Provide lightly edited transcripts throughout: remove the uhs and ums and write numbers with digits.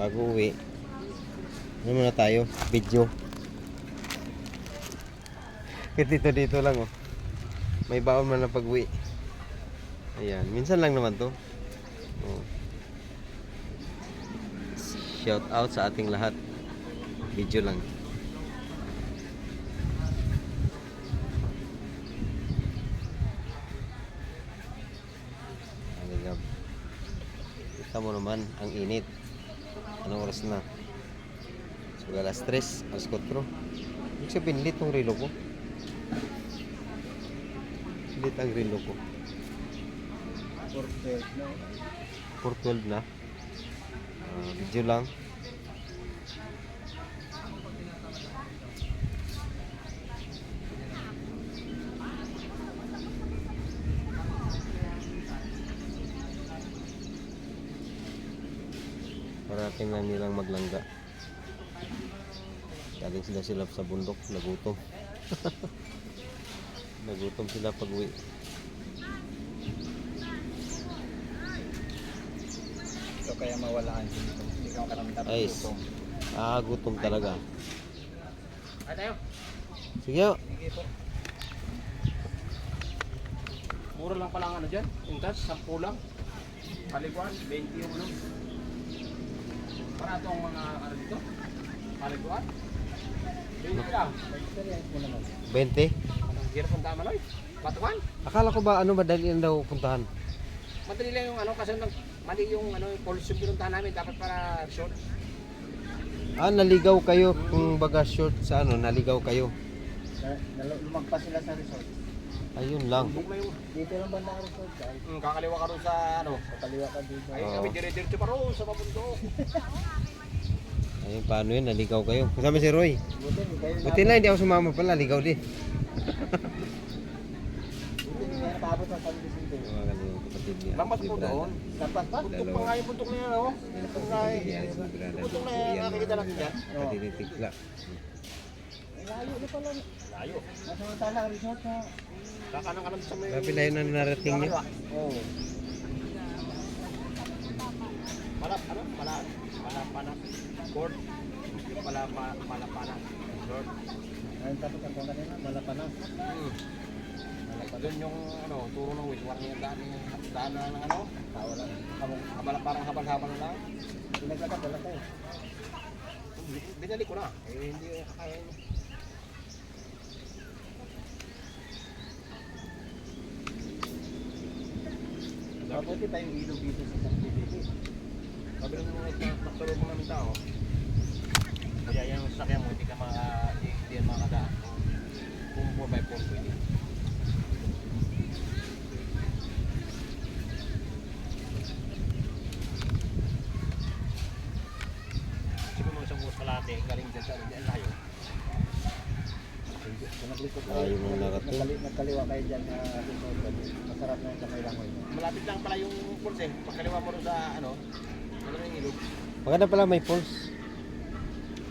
bago uwi. Ano muna tayo? Video. Dito lang oh. May baon man na pag-uwi. Ayan, minsan lang naman to. Oh. Shout out sa ating lahat. Video lang. Kita mo naman ang init. Anong oras na? So, alas 3, alas 4. Ibig sabihin, lit ang relo ko. Lit ang relo ko. 4:12 na. Video lang. Parating na nilang maglangga. Galing sila sa bundok, nagutom. Nagutom sila pag-uwi. So kaya mawalaan dito. Hindi ka makaramdam ng Ay, gutom. gutom talaga. Ay tayo. Sige. Sige po. Mura lang pala ang ano dyan. Yung tas, 10 lang. Paliguan, 20 yung ulo. Para itong mga ano dito. Paliguan. 20 lang. 20. Anong hirap ang tama Lloyd? Batuan. Akala ko ba ano madali lang daw puntahan? Madali lang yung ano kasi mali yung ano yung policy yung pinuntahan namin dapat para short. Naligaw kayo kung baga short sa ano, naligaw kayo. Lumagpas sila sa resort. Ayun lang. Dito lang banda ang resort. Kakaliwa ka ron sa ano? Kakaliwa ka dito. Ay Oo. kami dire-diretso pa ron sa pabundok. Ayun, paano yun? Naligaw kayo. Kasama si Roy. Buti lang hindi ako sumama pala, ligaw din. Paabot ang pag-isip ko. Mga kanyang kapatid niya. Lampas si po Brad. doon. Lampas pa? Buntok pa nga yung buntok na yan, oh. Buntok na Yan, si Brad. buntok na yan, nakikita natin dyan. Katinitigla. Layo na pala. Layo. Masamantala ang resort ha. Kakanang-kanan sa may... Grabe na yun ang narating niyo. Oo. Malapanak. Court. Yung malapanak. Resort. Ayun tapos ang kong kanina, malapanak. Doon yung ano, turo ng wiswar niya daan na ng ano. Parang habal-habal lang. Pinaglakad wala tayo. Binalik ko na. Hindi kaya yun. Mabuti tayong ilog dito sa San Felipe. Sabi ng mga nakatulog mo namin tao. Kaya yung sasakyan mo, hindi yan makakadaan. Kung 4x4 pwede. Siguro mga isang buwas kalate, galing dyan sa dyan layo. Ayaw mo narating. Nagkaliwa kayo dyan na masarap na yung kamay langoy. Malapit lang pala yung pulse eh. Pagkaliwa mo rin sa ano yung ilog. Maganda pala may pulse.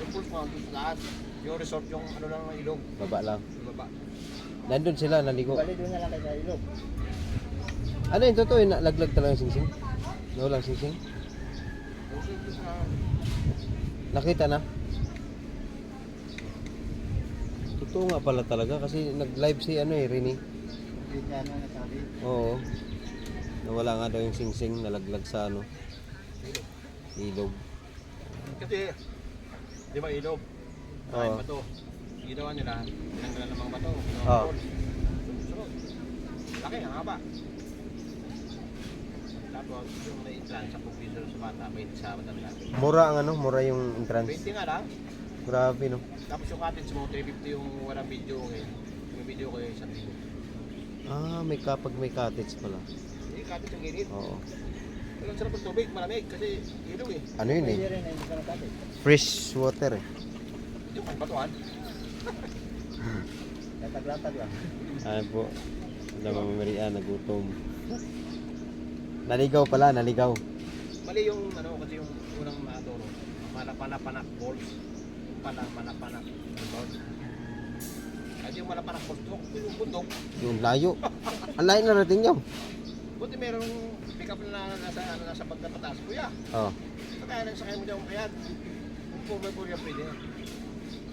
Yung pulse mo, sa taas. Yung resort, yung ano lang ng ilog. Baba lang. Yung baba. Nandun sila, naligo. Bali doon na lang kayo sa ilog. Ano yung totoo? Laglag talaga yung singsing? Walang singsing? Nakita na? Totoo nga pala talaga kasi nag-live si ano Rini. Hindi niya ano nasabi. Oo. Nawala nga daw yung singsing, nalaglag sa ano. Ilog. Kasi, di ba ilog? Maraming bato. Ginawa nila, tinanggalan ng mga bato. Oo. Sunod. Laki, ang haba. Tapos, yung may entrance sa pagpiso sa bata, may sa matanda. Mura ang ano, mura yung entrance. 20 nga lang. Grabe no. Tapos yung cottage mo, 350 yung walang video ngayon. Yung video ko yung 1,000. May kapag may cottage pala. Yung cottage yung init. Oo. Pero ang sarap ng tubig, malamig kasi ilog eh. Ano yun eh? Fresh water eh. Yung batuan. Latag-latag lang. Ay po. Wala mamamarian, nagutom. Naligaw pala, naligaw. Mali yung ano, kasi yung unang maturo. Malapanapanak balls. Malapanapanak balls. Kasi yung malapanak balls, yung bundok. Yung layo. Ang layo na natin yun. Buti merong pick up na nasa pagkapataas, kuya. Oo. Sa kaya lang sakay mo dyan kayat. Kung 4x4 yan pwede.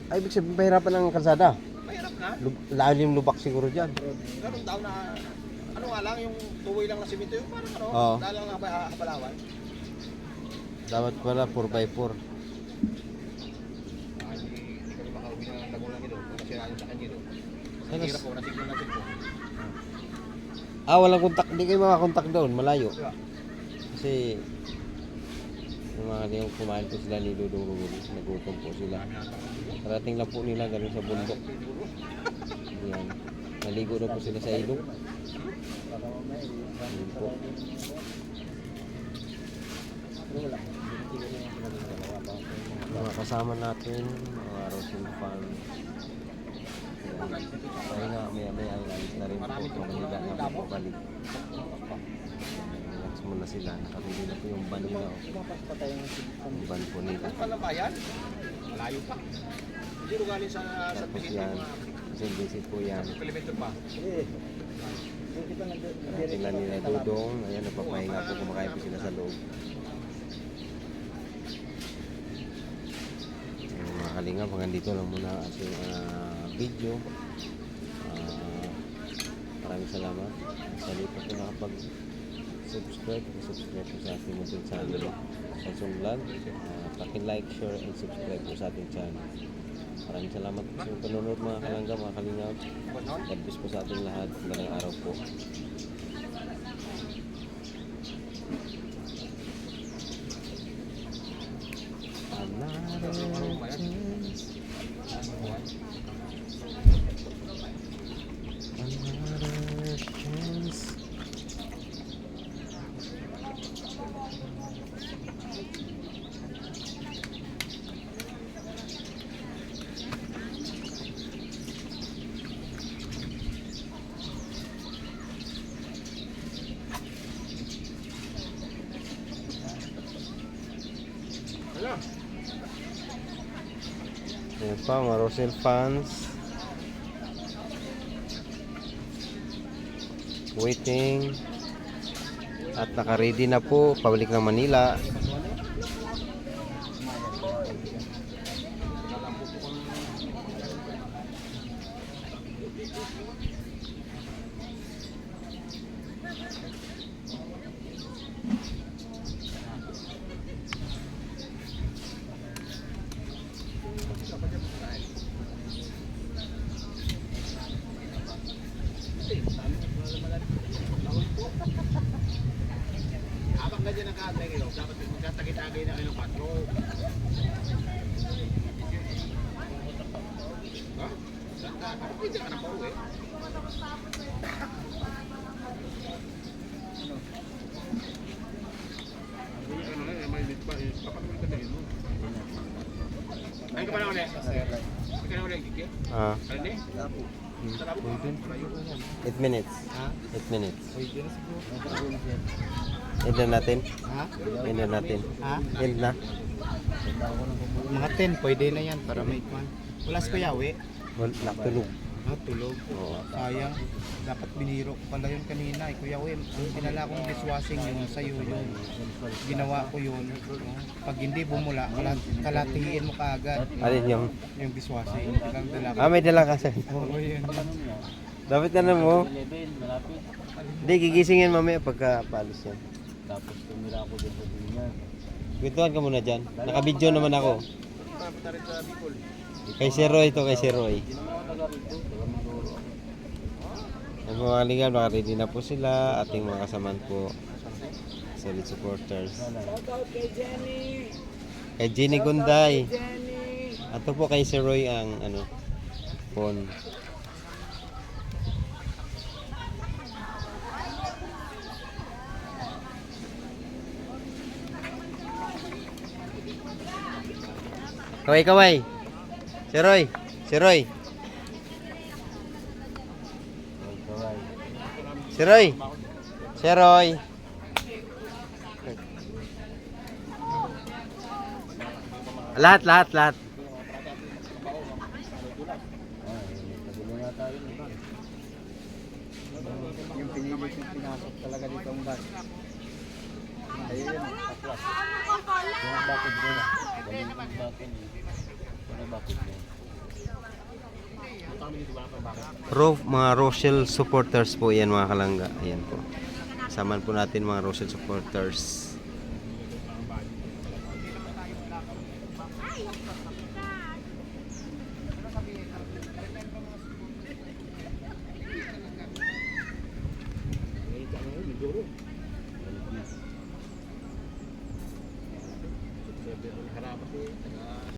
Ay, ibig sabihin, pahirapan ang kalsada. Mahirap na. Lalim lubak siguro dyan. Ganun daw na, ano nga lang, yung tuloy lang na simento, yung parang ano, Oo. dahil lang nakabalawan. Dapat pala 4x4. Hindi kami makauwi ng Laguna nito, kung nasira yung sakyan nito. Sana- Hirap po, nasignan natin po. Walang kontak. Hindi kayo makakontak doon. Malayo. Diba? Kasi yung mga liyong kumain po sila ni Dudong Ruguli. Nagutom po sila. Karating lang po nila galing sa bundok. Yan. Naligo na po sila sa ilog. Yan po. Mga kasama natin, mga Rosin fan. Kaya nga, may alis na rin po. Manila na po balik. Relax muna sila. Nakabili na po yung van nila. Yung van po nila. Ano pa ng bayan? Malayo pa. Hindi ro galing sa San Tapos Vicente, yan. mga Kasi visit po yan. kilometro pa. Sila nila Dudong. Ayan, napapahinga po. Kumakain po sila sa loob. Mga kalingap, hanggang dito lang muna ang ating video. Maraming salamat. Sa lipo po nakapag-subscribe. Subscribe po sa ating munting channel. Sa Vlog. Paki-like, share, and subscribe po sa ating channel. Maraming salamat po sa panonood mga kalangga, mga kalingap. God bless po sa ating lahat. Magandang araw po. Another chance. Another chance. Ano? Ayan pa, mga Rosel fans. Waiting. At naka-ready na po, pabalik ng Manila. Habang ganyan ang kaantay kayo, dapat magkatagit-agay na kayo ng 4. Ha? Pwede ka na pa uwi. Ay ka pa na ulit? Ay ka na ulit, Kiki? Ah, Ano ni? 8 minutes. Ha? 8 minutes. Pwede na siguro. End na natin. Ha? End na natin. Ha? End na. Mga 10, pwede na yan para may kwan. Wala si Kuya Uwi. Nakatulog. Tulog. Oo. Sayang. Dapat biniro ko pala yun kanina. Kuya Uwi, pinala kong dishwashing yun sa'yo yun. Ginawa ko yun. Pag hindi bumula, kalatiin mo kaagad. Alin yung... Yung dishwashing. Ilang dala ko. may dala ka sa... Oo, yun. Dapat na mo. Hindi, gigisingin mamaya pagka paalis yan. Tapos tumira ako din sa dunya. Kwentuhan ka muna dyan. Nakabidyo naman ako. Papunta rin sa Bicol. Kay si Roy to, kay si Roy. Hindi naman ako taga rito. Taga Mindoro ako. Ang mga kalingap, nakaready na po sila. Ating mga kasamaan po. Solid supporters. Shoutout kay Jenny! Kay Jenny Gunday. Jenny! Ato po kay si Roy ang phone. Kaway. Si Roy. Si Roy. Si Roy. Si Roy. Lahat. Yung pinili kong pinasok talaga dito ang bus. Ayun, atlas. Yung bakod mo. Walang bakod. Walang bakod mo. Punta kami dito, wala pang bakod. Mga Rochelle supporters po yan mga kalangga. Ayan po. Saman po natin mga Rochelle supporters.